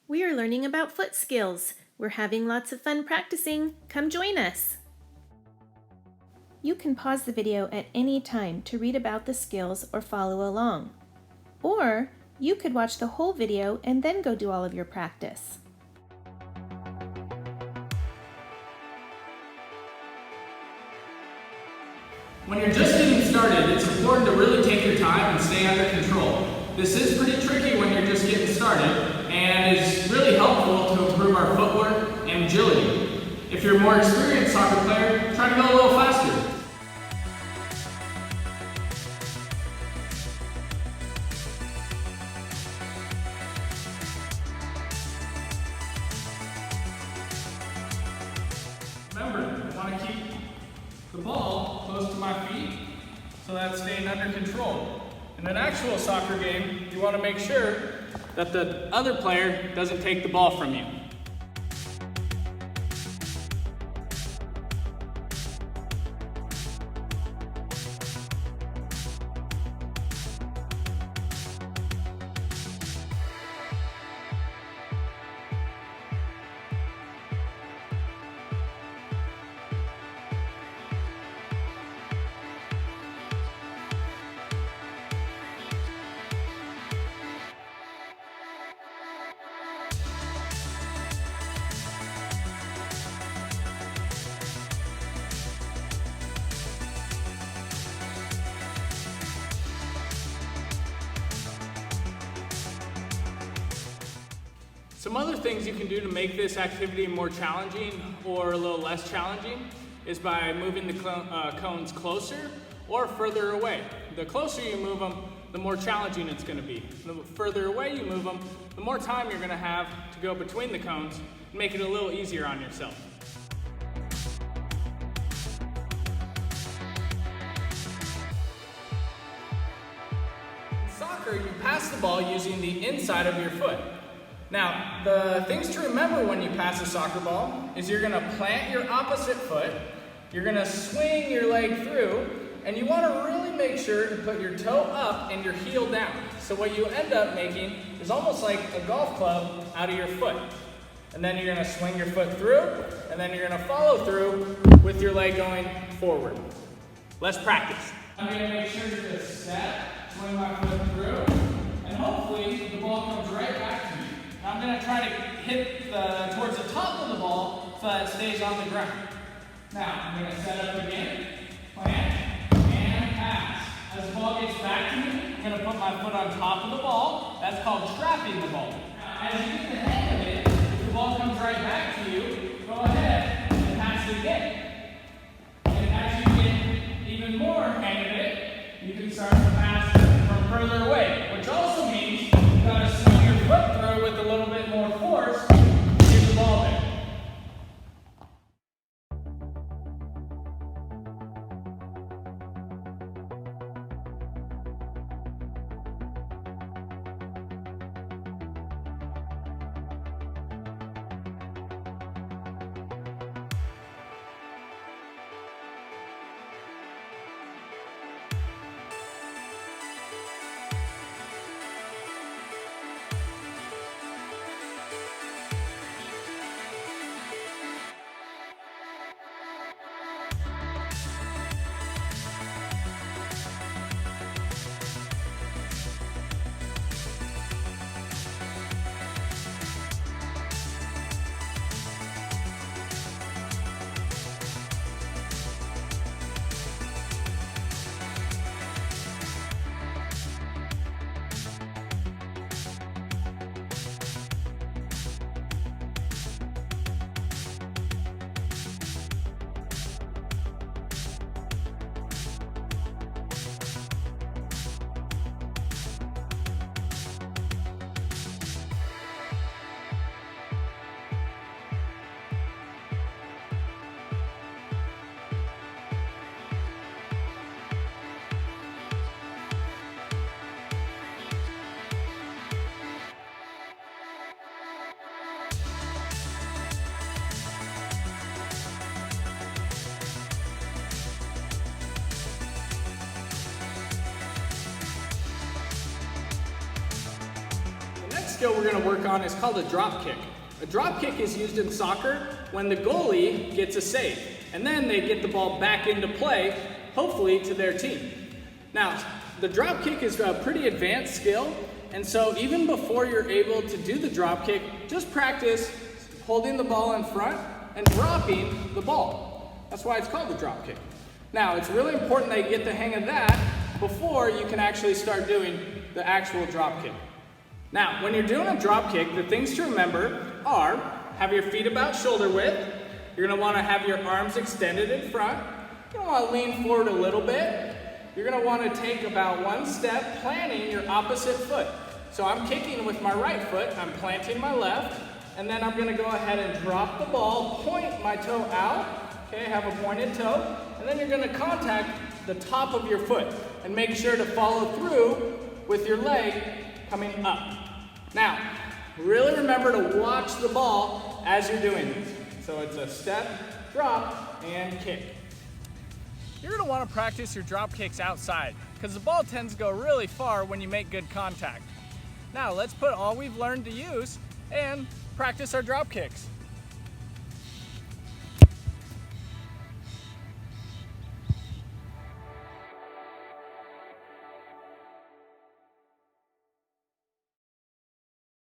We are learning about foot skills. We're having lots of fun practicing. Come join us. You can pause the video at any time to read about the skills or follow along. Or you could watch the whole video and then go do all of your practice. When you're just getting started, it's important to really take your time and stay under control. This is pretty tricky when you're just getting started and is really helpful to improve our footwork and agility. If you're a more experienced soccer player, try to go a little faster. Remember, I want to keep the ball close to my feet so that's staying under control. In an actual soccer game, you want to make sure that the other player doesn't take the ball from you. Some other things you can do to make this activity more challenging or a little less challenging is by moving the cones closer or further away. The closer you move them, the more challenging it's going to be. The further away you move them, the more time you're going to have to go between the cones and make it a little easier on yourself. In soccer, you pass the ball using the inside of your foot. Now, the things to remember when you pass a soccer ball is you're going to plant your opposite foot, you're going to swing your leg through, and you want to really make sure to put your toe up and your heel down. So what you end up making is almost like a golf club out of your foot. And then you're going to swing your foot through, and then you're going to follow through with your leg going forward. Let's practice. I'm going to make sure to just step, swing my foot through, and hopefully the ball comes right back to me. I'm going to try to hit towards the top of the ball so that it stays on the ground. Now, I'm going to set up again, plant, and pass. As the ball gets back to me, I'm going to put my foot on top of the ball. That's called trapping the ball. Now, as you get the hang of it, if the ball comes right back to you, go ahead and pass it again. And as you get even more hang of it, you can start to pass from further away, which also means you've got to swing your foot through with a little bit more force to get the ball there. skill we're going to work on is called a drop kick. A drop kick is used in soccer when the goalie gets a save, and then they get the ball back into play, hopefully to their team. Now, the drop kick is a pretty advanced skill, and so even before you're able to do the drop kick, just practice holding the ball in front and dropping the ball. That's why it's called the drop kick. Now, it's really important that you get the hang of that before you can actually start doing the actual drop kick. Now, when you're doing a drop kick, the things to remember are have your feet about shoulder width. You're going to want to have your arms extended in front. You're going to want to lean forward a little bit. You're going to want to take about one step, planting your opposite foot. So I'm kicking with my right foot, I'm planting my left, and then I'm going to go ahead and drop the ball, point my toe out, okay, have a pointed toe, and then you're going to contact the top of your foot and make sure to follow through with your leg coming up. Now, really remember to watch the ball as you're doing this. So it's a step, drop, and kick. You're going to want to practice your drop kicks outside because the ball tends to go really far when you make good contact. Now let's put all we've learned to use and practice our drop kicks.